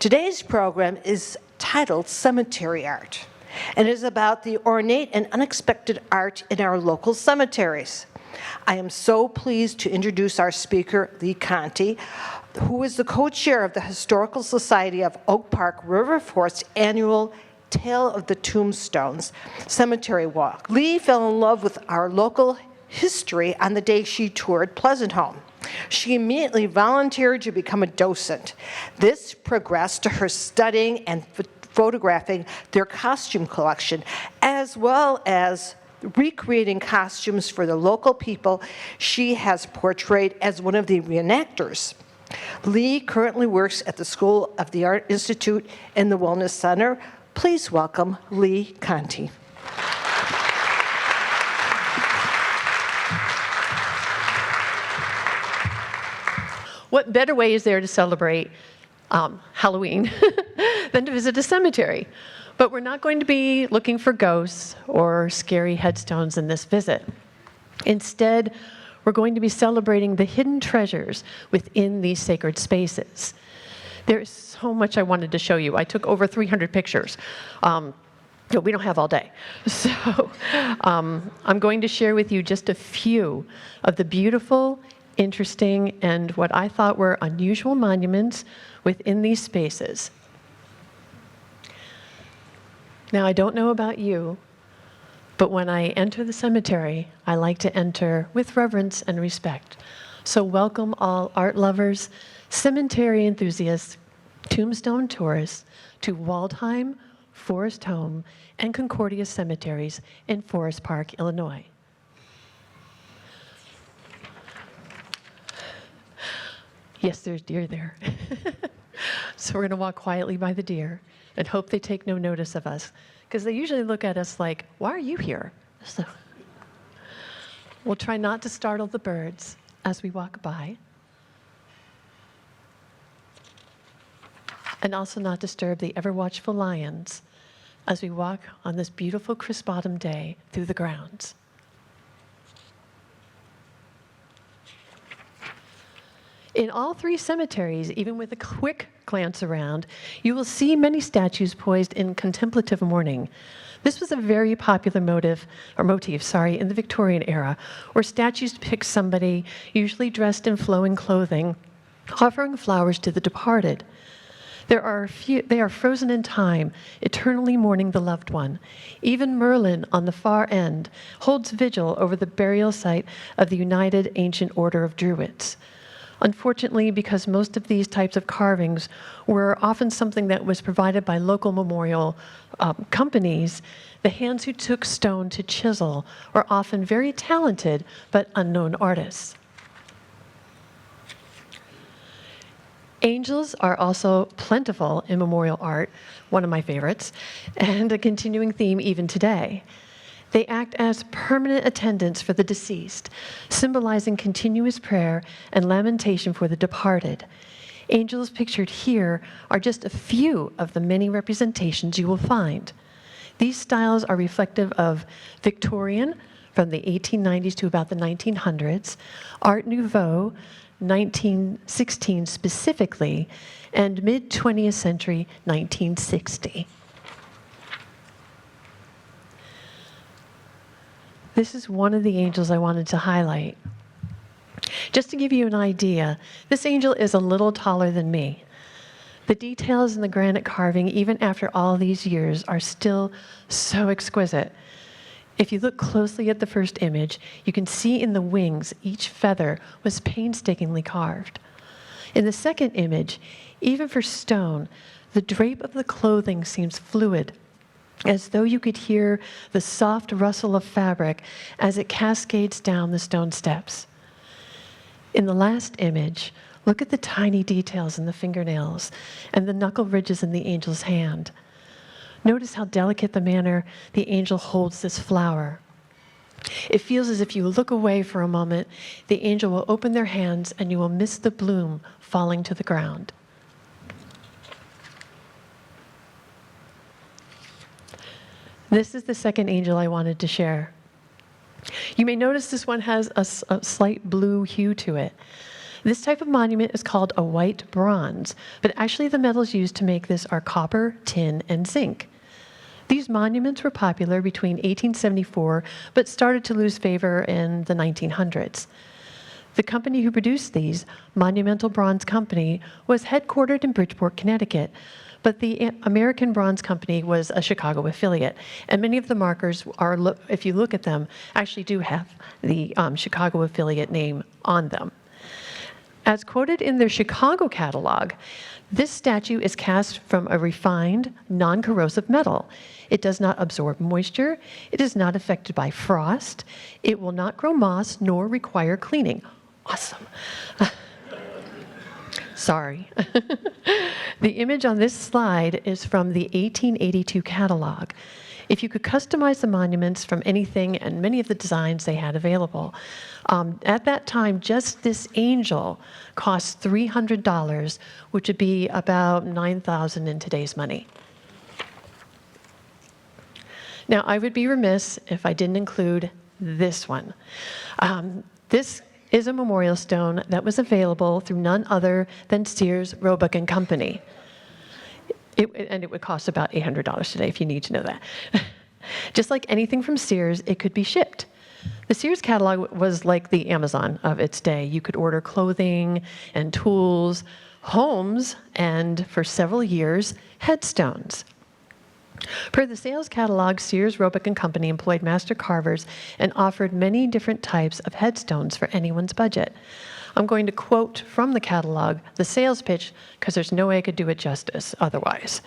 Today's program is titled Cemetery Art, and is about the ornate and unexpected art in our local cemeteries. I am so pleased to introduce our speaker, Lee Conte, who is the co-chair of the Historical Society of Oak Park Riverfort's annual Tale of the Tombstones Cemetery Walk. Lee fell in love with our local history on the day she toured Pleasant Home. She immediately volunteered to become a docent. This progressed to her studying and photographing their costume collection, as well as recreating costumes for the local people she has portrayed as one of the reenactors. Lee currently works at the School of the Art Institute and the Wellness Center. Please welcome Lee Conte. What better way is there to celebrate Halloween than to visit a cemetery? But we're not going to be looking for ghosts or scary headstones in this visit. Instead, we're going to be celebrating the hidden treasures within these sacred spaces. There's so much I wanted to show you. I took over 300 pictures. We don't have all day. So I'm going to share with you just a few of the beautiful, interesting, and what I thought were unusual monuments within these spaces. Now, I don't know about you, but when I enter the cemetery, I like to enter with reverence and respect. So welcome all art lovers, cemetery enthusiasts, tombstone tourists to Waldheim, Forest Home, and Concordia cemeteries in Forest Park, Illinois. Yes, there's deer there. So we're going to walk quietly by the deer and hope they take no notice of us, because they usually look at us like, why are you here? So we'll try not to startle the birds as we walk by, and also not disturb the ever-watchful lions as we walk on this beautiful crisp autumn day through the grounds. In all three cemeteries, even with a quick glance around, you will see many statues poised in contemplative mourning. This was a very popular motif in the Victorian era, where statues depict somebody, usually dressed in flowing clothing, offering flowers to the departed. They are frozen in time, eternally mourning the loved one. Even Merlin, on the far end, holds vigil over the burial site of the United Ancient Order of Druids. Unfortunately, because most of these types of carvings were often something that was provided by local memorial companies, the hands who took stone to chisel were often very talented but unknown artists. Angels are also plentiful in memorial art, one of my favorites, and a continuing theme even today. They act as permanent attendants for the deceased, symbolizing continuous prayer and lamentation for the departed. Angels pictured here are just a few of the many representations you will find. These styles are reflective of Victorian, from the 1890s to about the 1900s, Art Nouveau, 1916 specifically, and mid-20th century, 1960. This is one of the angels I wanted to highlight. Just to give you an idea, this angel is a little taller than me. The details in the granite carving, even after all these years, are still so exquisite. If you look closely at the first image, you can see in the wings each feather was painstakingly carved. In the second image, even for stone, the drape of the clothing seems fluid, as though you could hear the soft rustle of fabric as it cascades down the stone steps. In the last image, look at the tiny details in the fingernails and the knuckle ridges in the angel's hand. Notice how delicate the manner the angel holds this flower. It feels as if you look away for a moment, the angel will open their hands and you will miss the bloom falling to the ground. This is the second angel I wanted to share. You may notice this one has a slight blue hue to it. This type of monument is called a white bronze, but actually the metals used to make this are copper, tin, and zinc. These monuments were popular between 1874, but started to lose favor in the 1900s. The company who produced these, Monumental Bronze Company, was headquartered in Bridgeport, Connecticut, but the American Bronze Company was a Chicago affiliate. And many of the markers are, if you look at them, actually do have the Chicago affiliate name on them. As quoted in their Chicago catalog, this statue is cast from a refined, non-corrosive metal. It does not absorb moisture. It is not affected by frost. It will not grow moss nor require cleaning. Awesome. Sorry. The image on this slide is from the 1882 catalog. If you could customize the monuments from anything and many of the designs they had available, at that time, just this angel cost $300, which would be about $9,000 in today's money. Now, I would be remiss if I didn't include this one. This is a memorial stone that was available through none other than Sears, Roebuck and Company. And it would cost about $800 today if you need to know that. Just like anything from Sears, it could be shipped. The Sears catalog was like the Amazon of its day. You could order clothing and tools, homes, and for several years, headstones. Per the sales catalog, Sears, Roebuck and Company employed master carvers and offered many different types of headstones for anyone's budget. I'm going to quote from the catalog the sales pitch because there's no way I could do it justice otherwise.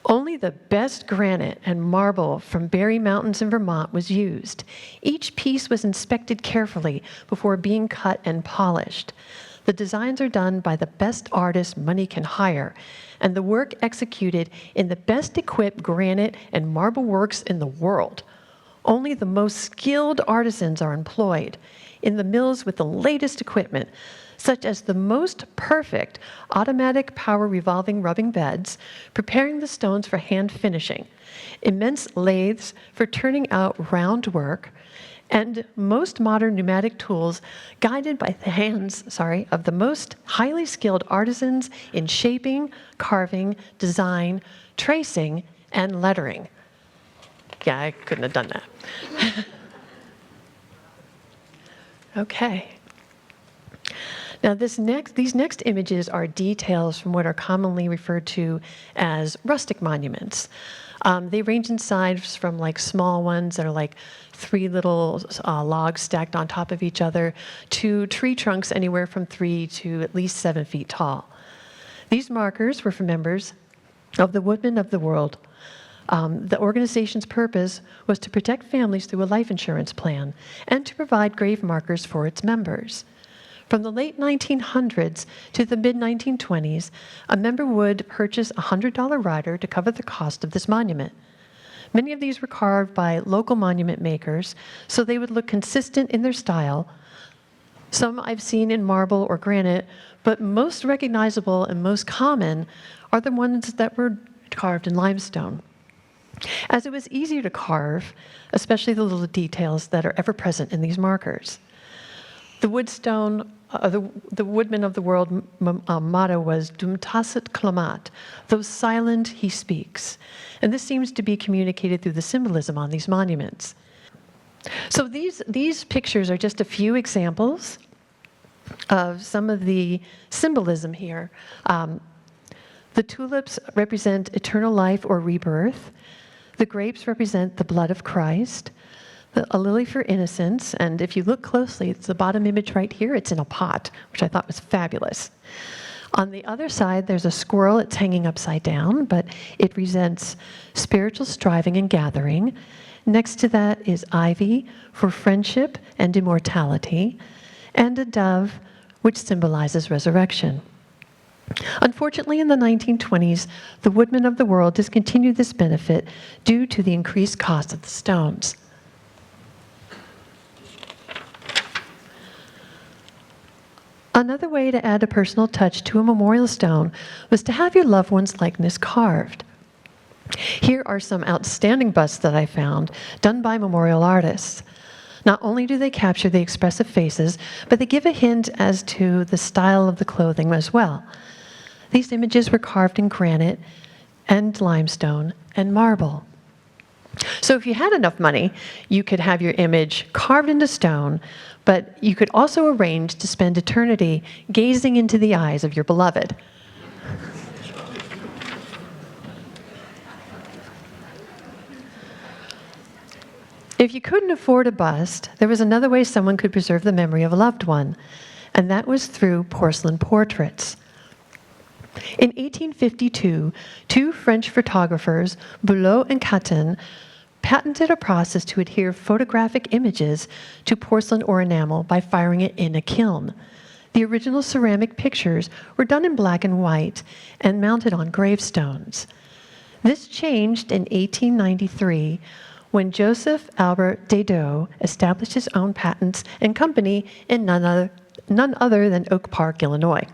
Only the best granite and marble from Berry Mountains in Vermont was used. Each piece was inspected carefully before being cut and polished. The designs are done by the best artists money can hire, and the work executed in the best equipped granite and marble works in the world. Only the most skilled artisans are employed in the mills with the latest equipment, such as the most perfect automatic power revolving rubbing beds, preparing the stones for hand finishing, immense lathes for turning out round work, and most modern pneumatic tools guided by the hands, of the most highly skilled artisans in shaping, carving, design, tracing, and lettering. Yeah, I couldn't have done that. Okay. Now, these next images are details from what are commonly referred to as rustic monuments. They range in size from like small ones that are like 3 little logs stacked on top of each other to tree trunks anywhere from 3 to at least 7 feet tall. These markers were for members of the Woodmen of the World. The organization's purpose was to protect families through a life insurance plan and to provide grave markers for its members. From the late 1900s to the mid-1920s, a member would purchase a $100 rider to cover the cost of this monument. Many of these were carved by local monument makers, so they would look consistent in their style. Some I've seen in marble or granite, but most recognizable and most common are the ones that were carved in limestone, as it was easier to carve, especially the little details that are ever present in these markers. The Woodstone, the Woodman of the World motto was "Dum tacet clamat," though silent he speaks. And this seems to be communicated through the symbolism on these monuments. So these pictures are just a few examples of some of the symbolism here. The tulips represent eternal life or rebirth. The grapes represent the blood of Christ. A lily for innocence, and if you look closely, it's the bottom image right here. It's in a pot, which I thought was fabulous. On the other side, there's a squirrel. It's hanging upside down, but it represents spiritual striving and gathering. Next to that is ivy for friendship and immortality, and a dove, which symbolizes resurrection. Unfortunately, in the 1920s, the Woodmen of the World discontinued this benefit due to the increased cost of the stones. Another way to add a personal touch to a memorial stone was to have your loved one's likeness carved. Here are some outstanding busts that I found, done by memorial artists. Not only do they capture the expressive faces, but they give a hint as to the style of the clothing as well. These images were carved in granite and limestone and marble. So if you had enough money, you could have your image carved into stone, but you could also arrange to spend eternity gazing into the eyes of your beloved. If you couldn't afford a bust, there was another way someone could preserve the memory of a loved one, and that was through porcelain portraits. In 1852, two French photographers, Boulot and Catin, patented a process to adhere photographic images to porcelain or enamel by firing it in a kiln. The original ceramic pictures were done in black and white and mounted on gravestones. This changed in 1893 when Joseph Albert Dedeaux established his own patents and company in none other than Oak Park, Illinois.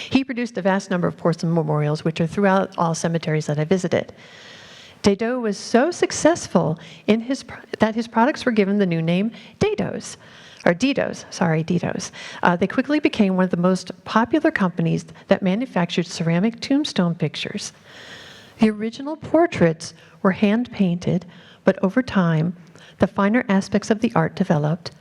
He produced a vast number of porcelain memorials, which are throughout all cemeteries that I visited. Dedeaux was so successful that his products were given the new name Dedeaux. They quickly became one of the most popular companies that manufactured ceramic tombstone pictures. The original portraits were hand-painted, but over time, the finer aspects of the art developed,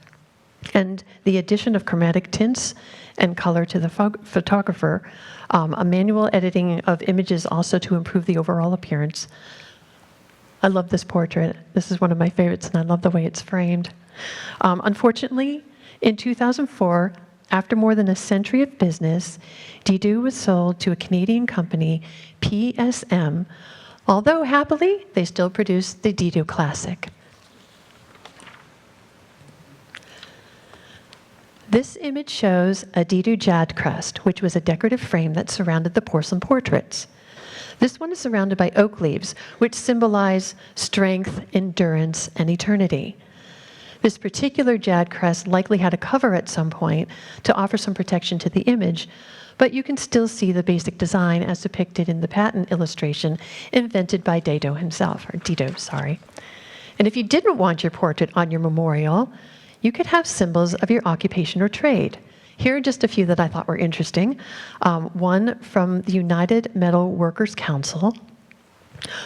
and the addition of chromatic tints and color to the photographer, a manual editing of images also to improve the overall appearance. I love this portrait. This is one of my favorites, and I love the way it's framed. Unfortunately, in 2004, after more than a century of business, Dedeaux was sold to a Canadian company, PSM, although happily, they still produce the Dedeaux Classic. This image shows a Dedeaux jade crest, which was a decorative frame that surrounded the porcelain portraits. This one is surrounded by oak leaves, which symbolize strength, endurance, and eternity. This particular jade crest likely had a cover at some point to offer some protection to the image, but you can still see the basic design as depicted in the patent illustration invented by Dedeaux himself, or Dedeaux, sorry. And if you didn't want your portrait on your memorial, you could have symbols of your occupation or trade. Here are just a few that I thought were interesting. One from the United Metal Workers Council.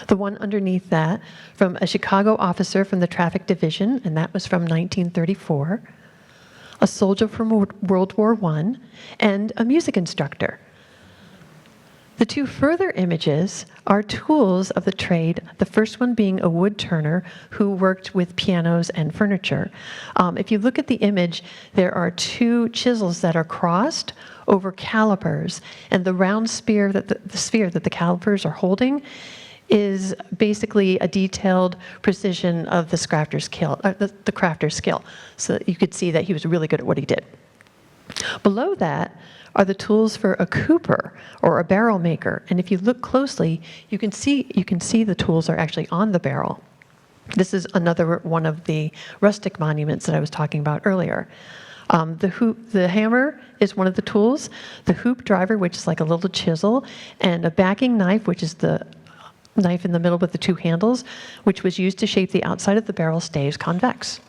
The one underneath that from a Chicago officer from the Traffic Division, and that was from 1934. A soldier from World War I, and a music instructor. The two further images are tools of the trade, the first one being a wood turner who worked with pianos and furniture. If you look at the image, there are two chisels that are crossed over calipers, and the round sphere that the calipers are holding is basically a detailed precision of the crafter's skill. So you could see that he was really good at what he did. Below that are the tools for a cooper or a barrel maker. And if you look closely, you can see the tools are actually on the barrel. This is another one of the rustic monuments that I was talking about earlier. The hammer is one of the tools, the hoop driver, which is like a little chisel, and a backing knife, which is the knife in the middle with the two handles, which was used to shape the outside of the barrel staves convex.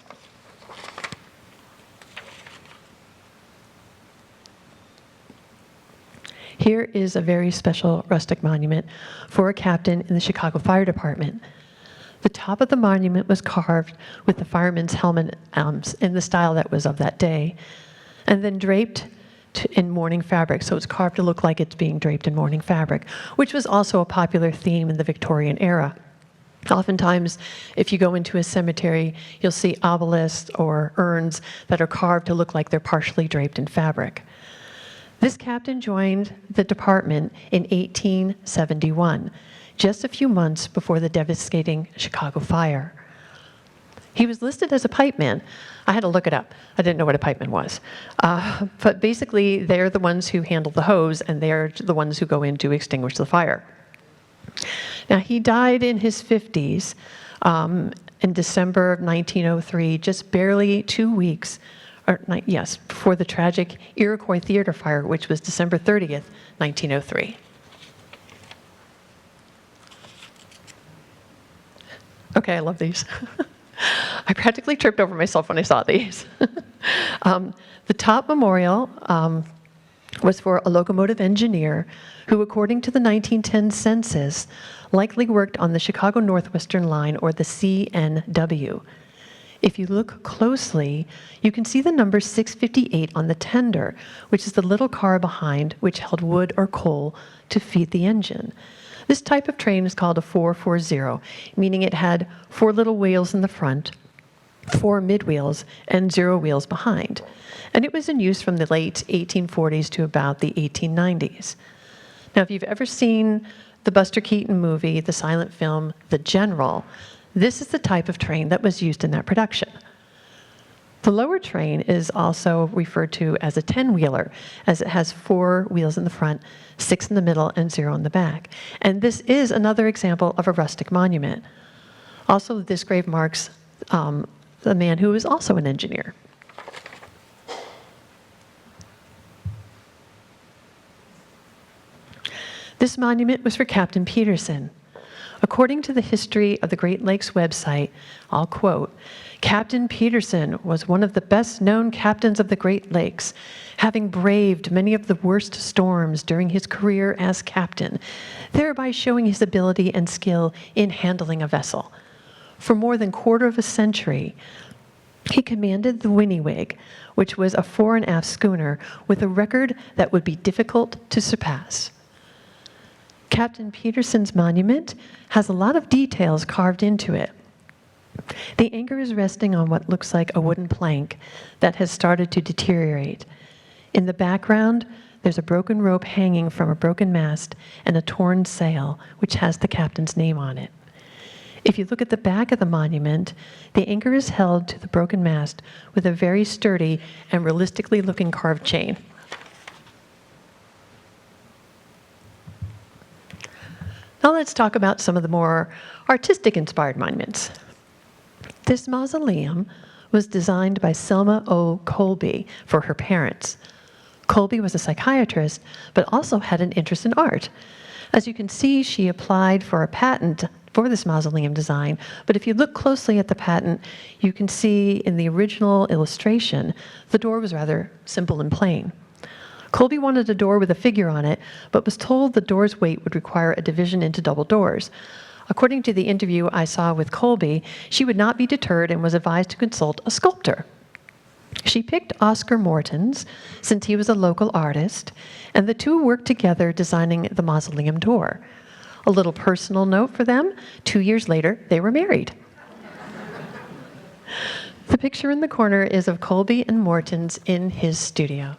Here is a very special rustic monument for a captain in the Chicago Fire Department. The top of the monument was carved with the fireman's helmet in the style that was of that day, and then draped in mourning fabric. So it's carved to look like it's being draped in mourning fabric, which was also a popular theme in the Victorian era. Oftentimes, if you go into a cemetery, you'll see obelisks or urns that are carved to look like they're partially draped in fabric. This captain joined the department in 1871, just a few months before the devastating Chicago fire. He was listed as a pipeman. I had to look it up. I didn't know what a pipeman was. But basically, they're the ones who handle the hose, and they're the ones who go in to extinguish the fire. Now, he died in his 50s in December of 1903, just barely 2 weeks, before the tragic Iroquois Theater fire, which was December 30th, 1903. Okay, I love these. I practically tripped over myself when I saw these. The top memorial was for a locomotive engineer who, according to the 1910 census, likely worked on the Chicago Northwestern Line, or the CNW. If you look closely, you can see the number 658 on the tender, which is the little car behind which held wood or coal to feed the engine. This type of train is called a 440, meaning it had 4 little wheels in the front, 4 mid wheels, and 0 wheels behind. And it was in use from the late 1840s to about the 1890s. Now, if you've ever seen the Buster Keaton movie, the silent film, The General, this is the type of train that was used in that production. The lower train is also referred to as a 10-wheeler, as it has 4 wheels in the front, 6 in the middle, and 0 in the back. And this is another example of a rustic monument. Also, this grave marks a man who was also an engineer. This monument was for Captain Peterson. According to the History of the Great Lakes website, I'll quote, "Captain Peterson was one of the best-known captains of the Great Lakes, having braved many of the worst storms during his career as captain, thereby showing his ability and skill in handling a vessel. For more than quarter of a century, he commanded the Winnewig, which was a fore and aft schooner with a record that would be difficult to surpass." Captain Peterson's monument has a lot of details carved into it. The anchor is resting on what looks like a wooden plank that has started to deteriorate. In the background, there's a broken rope hanging from a broken mast and a torn sail, which has the captain's name on it. If you look at the back of the monument, the anchor is held to the broken mast with a very sturdy and realistically looking carved chain. Now let's talk about some of the more artistic-inspired monuments. This mausoleum was designed by Selma O. Colby for her parents. Colby was a psychiatrist, but also had an interest in art. As you can see, she applied for a patent for this mausoleum design, but if you look closely at the patent, you can see in the original illustration, the door was rather simple and plain. Colby wanted a door with a figure on it, but was told the door's weight would require a division into double doors. According to the interview I saw with Colby, she would not be deterred and was advised to consult a sculptor. She picked Oscar Mortens, since he was a local artist, and the two worked together designing the mausoleum door. A little personal note for them, 2 years later, they were married. The picture in the corner is of Colby and Mortens in his studio.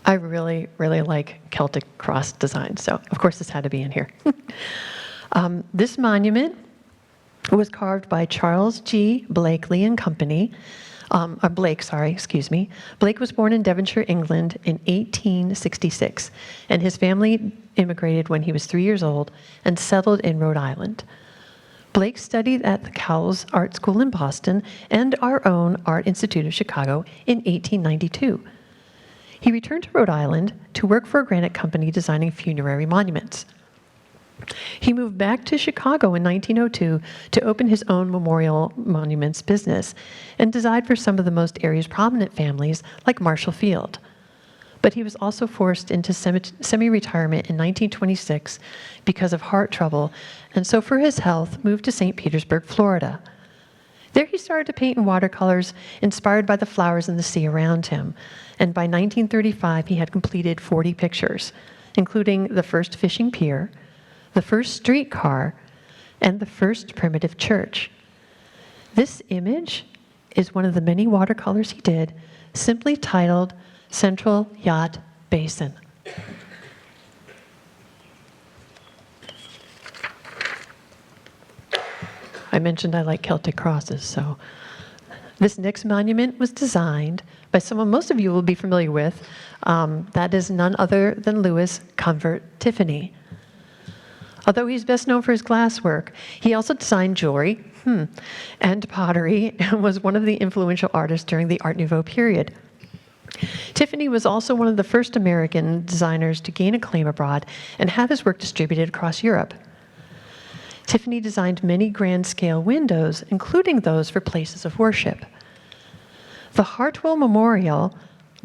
I really, really like Celtic cross design, so of course this had to be in here. This monument was carved by Charles G. Blakely and Company. Blake was born in Devonshire, England in 1866, and his family immigrated when he was 3 years old and settled in Rhode Island. Blake studied at the Cowles Art School in Boston and our own Art Institute of Chicago in 1892. He returned to Rhode Island to work for a granite company designing funerary monuments. He moved back to Chicago in 1902 to open his own memorial monuments business and designed for some of the most area's prominent families like Marshall Field. But he was also forced into semi-retirement in 1926 because of heart trouble, and so for his health moved to St. Petersburg, Florida. There he started to paint in watercolors inspired by the flowers in the sea around him, and by 1935 he had completed 40 pictures, including the first fishing pier, the first streetcar, and the first primitive church. This image is one of the many watercolors he did, simply titled Central Yacht Basin. I mentioned I like Celtic crosses, so this next monument was designed by someone most of you will be familiar with. That is none other than Louis Convert Tiffany. Although he's best known for his glasswork, he also designed jewelry and pottery and was one of the influential artists during the Art Nouveau period. Tiffany was also one of the first American designers to gain acclaim abroad and have his work distributed across Europe. Tiffany designed many grand-scale windows, including those for places of worship. The Hartwell Memorial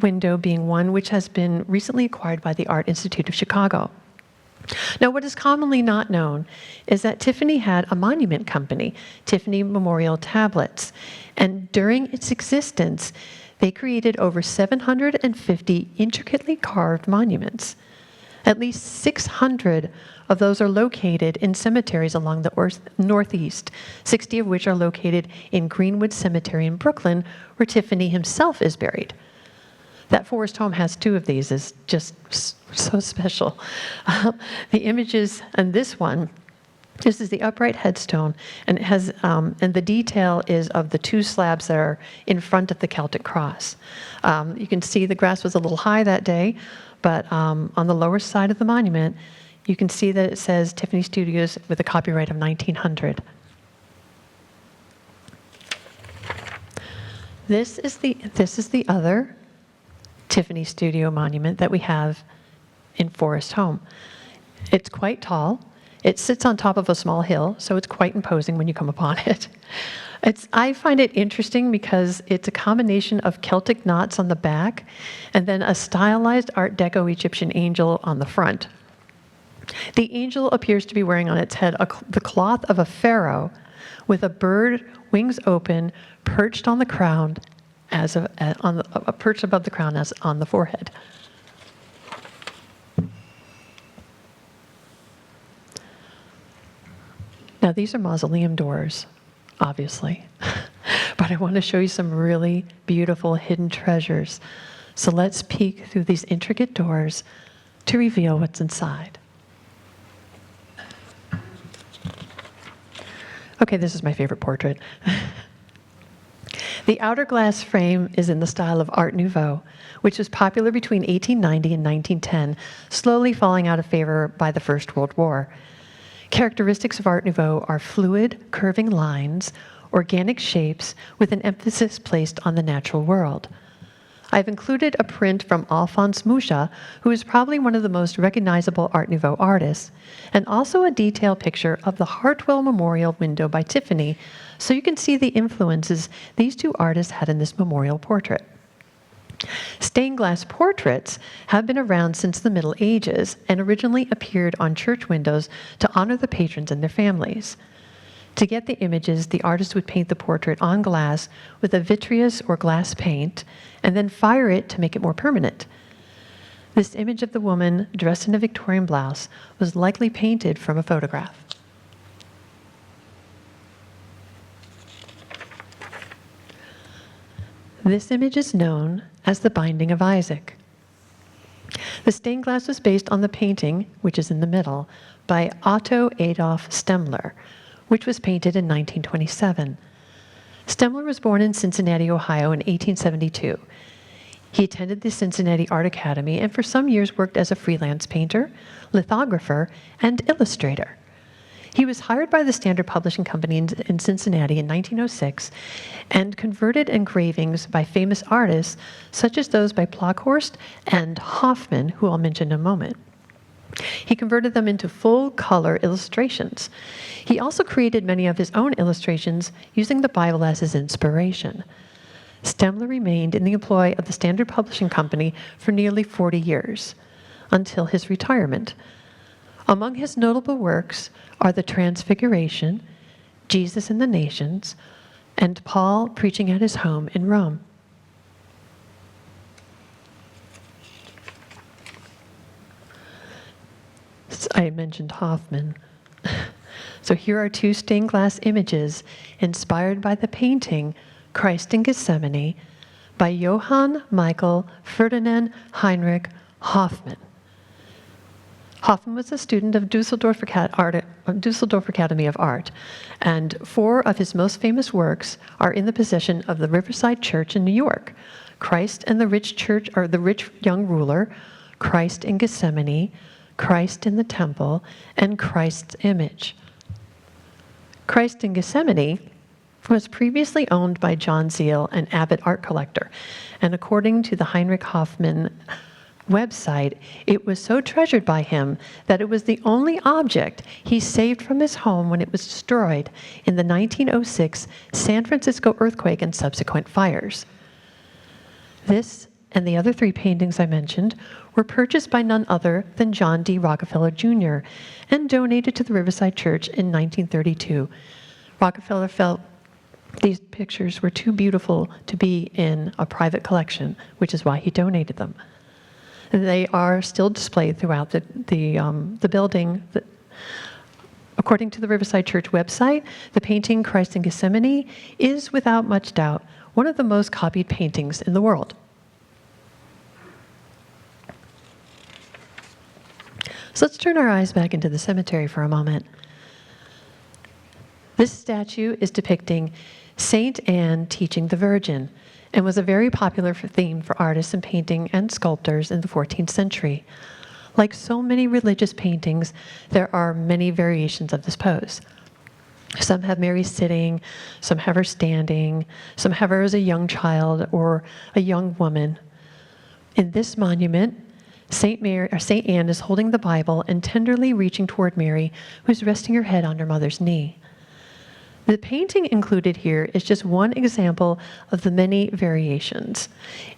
window being one which has been recently acquired by the Art Institute of Chicago. Now, what is commonly not known is that Tiffany had a monument company, Tiffany Memorial Tablets, and during its existence, they created over 750 intricately carved monuments. At least 600 of those are located in cemeteries along the Northeast, 60 of which are located in Greenwood Cemetery in Brooklyn, where Tiffany himself is buried. That Forest home has 2 of these. Is just so special. The images on this one, this is the upright headstone, and it has, and the detail is of the 2 slabs that are in front of the Celtic cross. You can see the grass was a little high that day, but on the lower side of the monument, you can see that it says Tiffany Studios with a copyright of 1900. This is the other Tiffany Studio monument that we have in Forest Home. It's quite tall. It sits on top of a small hill, so it's quite imposing when you come upon it. I find it interesting because it's a combination of Celtic knots on the back and then a stylized Art Deco Egyptian angel on the front. The angel appears to be wearing on its head the cloth of a pharaoh with a bird, wings open, perched on the crown, perched above the crown as on the forehead. Now, these are mausoleum doors, obviously, but I want to show you some really beautiful hidden treasures. So let's peek through these intricate doors to reveal what's inside. Okay, this is my favorite portrait. The outer glass frame is in the style of Art Nouveau, which was popular between 1890 and 1910, slowly falling out of favor by the First World War. Characteristics of Art Nouveau are fluid, curving lines, organic shapes, with an emphasis placed on the natural world. I've included a print from Alphonse Mucha, who is probably one of the most recognizable Art Nouveau artists, and also a detailed picture of the Hartwell Memorial window by Tiffany, so you can see the influences these 2 artists had in this memorial portrait. Stained glass portraits have been around since the Middle Ages and originally appeared on church windows to honor the patrons and their families. To get the images, the artist would paint the portrait on glass with a vitreous or glass paint and then fire it to make it more permanent. This image of the woman dressed in a Victorian blouse was likely painted from a photograph. This image is known as the Binding of Isaac. The stained glass was based on the painting, which is in the middle, by Otto Adolf Stemmler, which was painted in 1927. Stemmler was born in Cincinnati, Ohio in 1872. He attended the Cincinnati Art Academy and for some years worked as a freelance painter, lithographer, and illustrator. He was hired by the Standard Publishing Company in Cincinnati in 1906 and converted engravings by famous artists such as those by Plockhorst and Hoffman, who I'll mention in a moment. He converted them into full-color illustrations. He also created many of his own illustrations using the Bible as his inspiration. Stemmler remained in the employ of the Standard Publishing Company for nearly 40 years, until his retirement. Among his notable works are The Transfiguration, Jesus and the Nations, and Paul preaching at his home in Rome. I mentioned Hoffman. So here are 2 stained glass images inspired by the painting Christ in Gethsemane by Johann Michael Ferdinand Heinrich Hoffman. Hoffman was a student of Dusseldorf Academy of Art, and 4 of his most famous works are in the possession of the Riverside Church in New York: Christ and the Rich Young Ruler, Christ in Gethsemane, Christ in the Temple, and Christ's Image. Christ in Gethsemane was previously owned by John Zeal, an avid art collector, and according to the Heinrich Hoffman website, it was so treasured by him that it was the only object he saved from his home when it was destroyed in the 1906 San Francisco earthquake and subsequent fires. This and the other 3 paintings I mentioned were purchased by none other than John D. Rockefeller Jr. and donated to the Riverside Church in 1932. Rockefeller felt these pictures were too beautiful to be in a private collection, which is why he donated them. And they are still displayed throughout the building. According to the Riverside Church website, the painting Christ in Gethsemane is, without much doubt, one of the most copied paintings in the world. So let's turn our eyes back into the cemetery for a moment. This statue is depicting Saint Anne teaching the Virgin, and was a very popular theme for artists in painting and sculptors in the 14th century. Like so many religious paintings, there are many variations of this pose. Some have Mary sitting, some have her standing, some have her as a young child or a young woman. In this monument, Saint Anne is holding the Bible and tenderly reaching toward Mary, who's resting her head on her mother's knee. The painting included here is just one example of the many variations.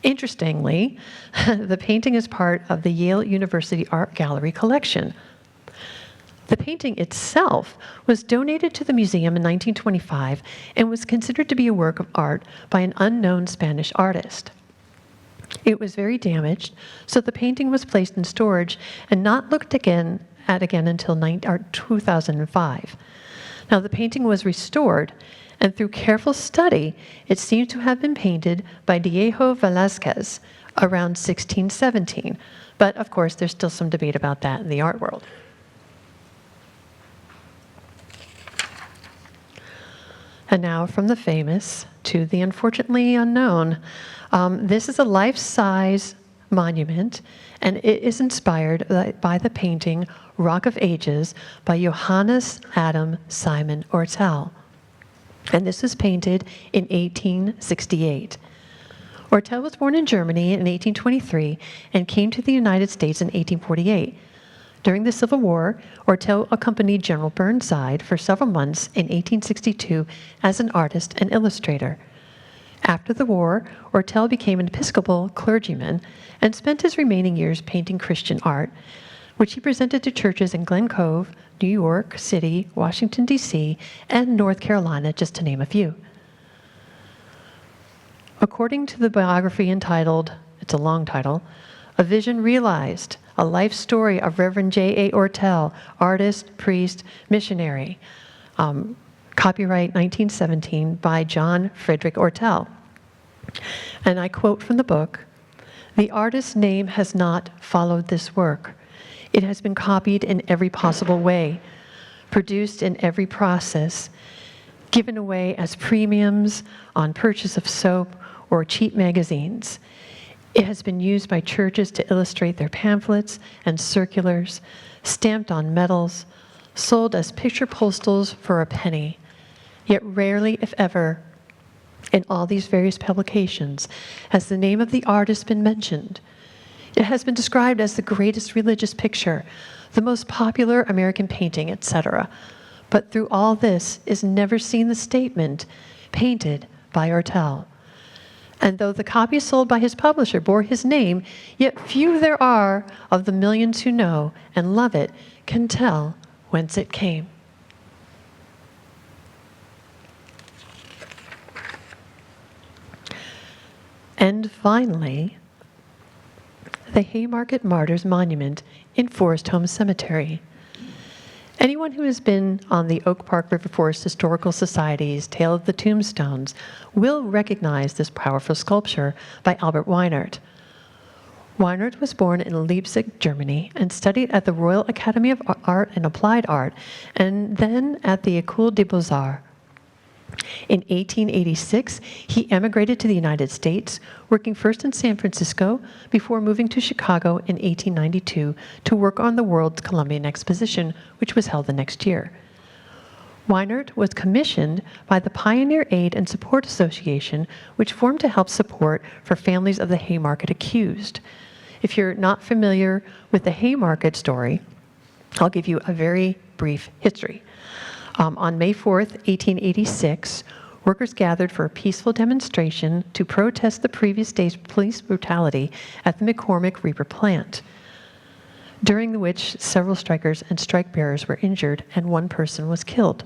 Interestingly, the painting is part of the Yale University Art Gallery collection. The painting itself was donated to the museum in 1925 and was considered to be a work of art by an unknown Spanish artist. It was very damaged, so the painting was placed in storage and not looked at again until 2005. Now, the painting was restored, and through careful study, it seems to have been painted by Diego Velázquez around 1617. But, of course, there's still some debate about that in the art world. And now, from the famous to the unfortunately unknown, this is a life-size monument, and it is inspired by the painting Rock of Ages by Johannes Adam Simon Ortel. And this was painted in 1868. Ortel was born in Germany in 1823 and came to the United States in 1848. During the Civil War, Ortel accompanied General Burnside for several months in 1862 as an artist and illustrator. After the war, Ortel became an Episcopal clergyman and spent his remaining years painting Christian art, which he presented to churches in Glen Cove, New York City, Washington, D.C., and North Carolina, just to name a few. According to the biography entitled, it's a long title, A Vision Realized, a life story of Reverend J.A. Ortel, artist, priest, missionary, copyright 1917 by John Frederick Ortel. And I quote from the book, "The artist's name has not followed this work. It has been copied in every possible way, produced in every process, given away as premiums on purchase of soap or cheap magazines. It has been used by churches to illustrate their pamphlets and circulars, stamped on medals, sold as picture postals for a penny. Yet rarely, if ever, in all these various publications, has the name of the artist been mentioned. It has been described as the greatest religious picture, the most popular American painting, etc. But through all this is never seen the statement, painted by Ortel. And though the copy sold by his publisher bore his name, yet few there are of the millions who know and love it can tell whence it came." And finally, the Haymarket Martyrs Monument in Forest Home Cemetery. Anyone who has been on the Oak Park River Forest Historical Society's Tale of the Tombstones will recognize this powerful sculpture by Albert Weinert. Weinert was born in Leipzig, Germany, and studied at the Royal Academy of Art and Applied Art, and then at the École des Beaux-Arts. In 1886, he emigrated to the United States, working first in San Francisco before moving to Chicago in 1892 to work on the World's Columbian Exposition, which was held the next year. Weinert was commissioned by the Pioneer Aid and Support Association, which formed to help support for families of the Haymarket accused. If you're not familiar with the Haymarket story, I'll give you a very brief history. On May 4th, 1886, workers gathered for a peaceful demonstration to protest the previous day's police brutality at the McCormick Reaper plant, during which several strikers and strike bearers were injured and one person was killed.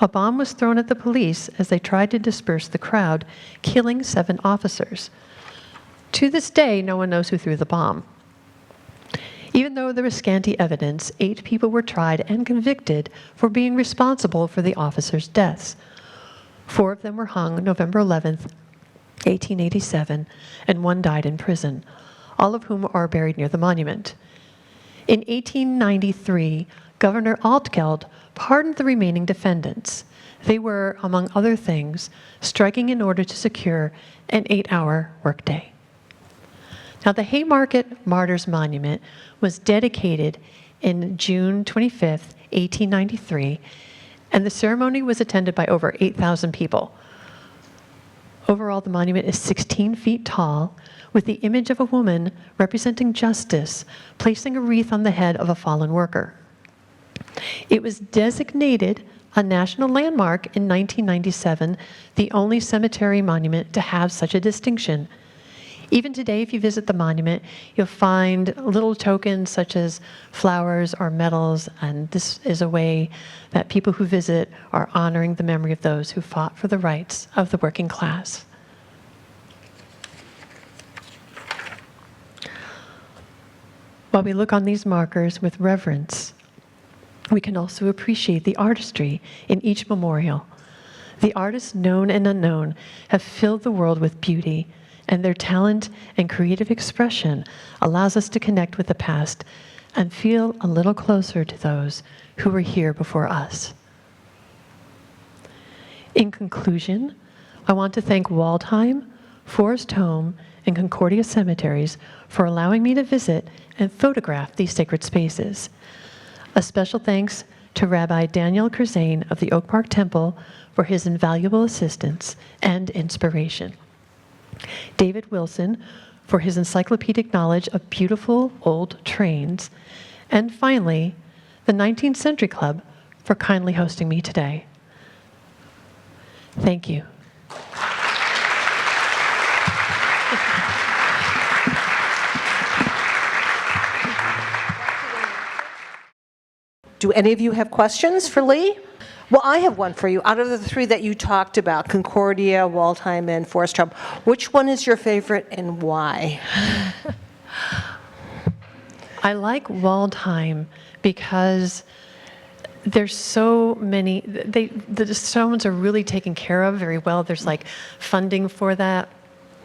A bomb was thrown at the police as they tried to disperse the crowd, killing 7 officers. To this day, no one knows who threw the bomb. Even though there was scanty evidence, 8 people were tried and convicted for being responsible for the officers' deaths. 4 of them were hung November 11th, 1887, and 1 died in prison, all of whom are buried near the monument. In 1893, Governor Altgeld pardoned the remaining defendants. They were, among other things, striking in order to secure an 8-hour workday. Now, the Haymarket Martyrs Monument was dedicated in June 25th, 1893, and the ceremony was attended by over 8,000 people. Overall, the monument is 16 feet tall, with the image of a woman representing justice, placing a wreath on the head of a fallen worker. It was designated a national landmark in 1997, the only cemetery monument to have such a distinction. Even today, if you visit the monument, you'll find little tokens such as flowers or medals, and this is a way that people who visit are honoring the memory of those who fought for the rights of the working class. While we look on these markers with reverence, we can also appreciate the artistry in each memorial. The artists, known and unknown, have filled the world with beauty, and their talent and creative expression allows us to connect with the past and feel a little closer to those who were here before us. In conclusion, I want to thank Waldheim, Forest Home, and Concordia Cemeteries for allowing me to visit and photograph these sacred spaces. A special thanks to Rabbi Daniel Kurzane of the Oak Park Temple for his invaluable assistance and inspiration. David Wilson for his encyclopedic knowledge of beautiful old trains. And finally, the 19th Century Club for kindly hosting me today. Thank you. Do any of you have questions for Lee? Well, I have one for you. Out of the 3 that you talked about, Concordia, Waldheim, and Forest Home, which one is your favorite and why? I like Waldheim because there's so many, the stones are really taken care of very well. There's like funding for that.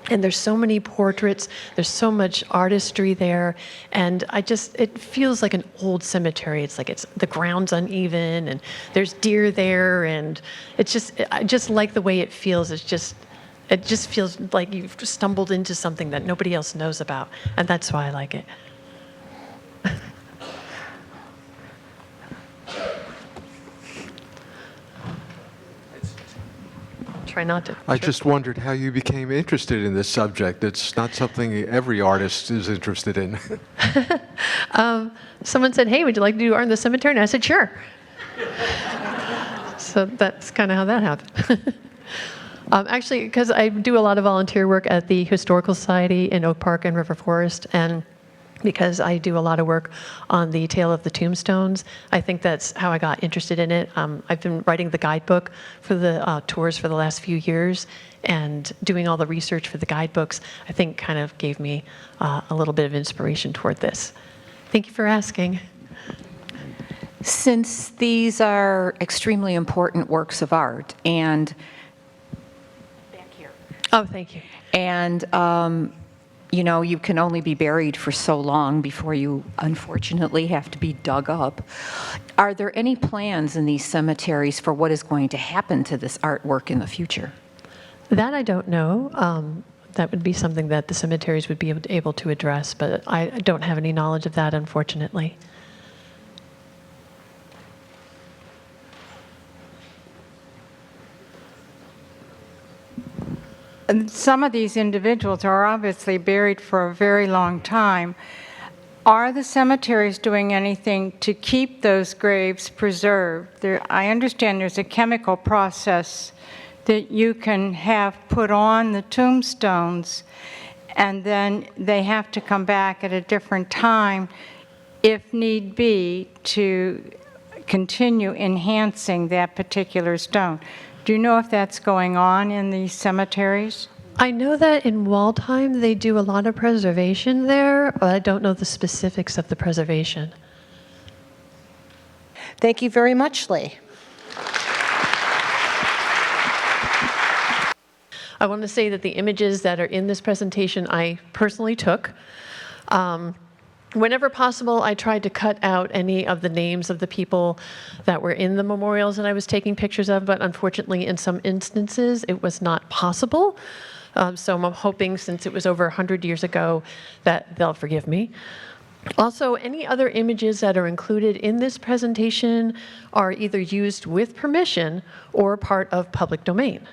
And there's so many portraits, there's so much artistry there, and it feels like an old cemetery. It's like the ground's uneven, and there's deer there, and I just like the way it feels. It just feels like you've stumbled into something that nobody else knows about, and that's why I like it. Try not to. I just wondered how you became interested in this subject. It's not something every artist is interested in. Someone said, "Hey, would you like to do art in the cemetery?" And I said, "Sure." So that's kind of how that happened. Actually, because I do a lot of volunteer work at the Historical Society in Oak Park and River Forest, and because I do a lot of work on the tale of the Tombstones, I think that's how I got interested in it. I've been writing the guidebook for the tours for the last few years, and doing all the research for the guidebooks, I think kind of gave me a little bit of inspiration toward this. Thank you for asking. Since these are extremely important works of art, and Back here. Oh, thank you. and you can only be buried for so long before you unfortunately have to be dug up. Are there any plans in these cemeteries for what is going to happen to this artwork in the future? That I don't know. That would be something that the cemeteries would be able to address, but I don't have any knowledge of that, unfortunately. some of these individuals are obviously buried for a very long time. Are the cemeteries doing anything to keep those graves preserved? I understand there's a chemical process that you can have put on the tombstones, and then they have to come back at a different time, if need be, to continue enhancing that particular stone. Do you know if that's going on in these cemeteries? I know that in Waldheim, they do a lot of preservation there, but I don't know the specifics of the preservation. Thank you very much, Lee. I want to say that the images that are in this presentation I personally took. Whenever possible, I tried to cut out any of the names of the people that were in the memorials that I was taking pictures of, but unfortunately, in some instances, it was not possible. So I'm hoping, since it was over 100 years ago, that they'll forgive me. Also, any other images that are included in this presentation are either used with permission or part of public domain.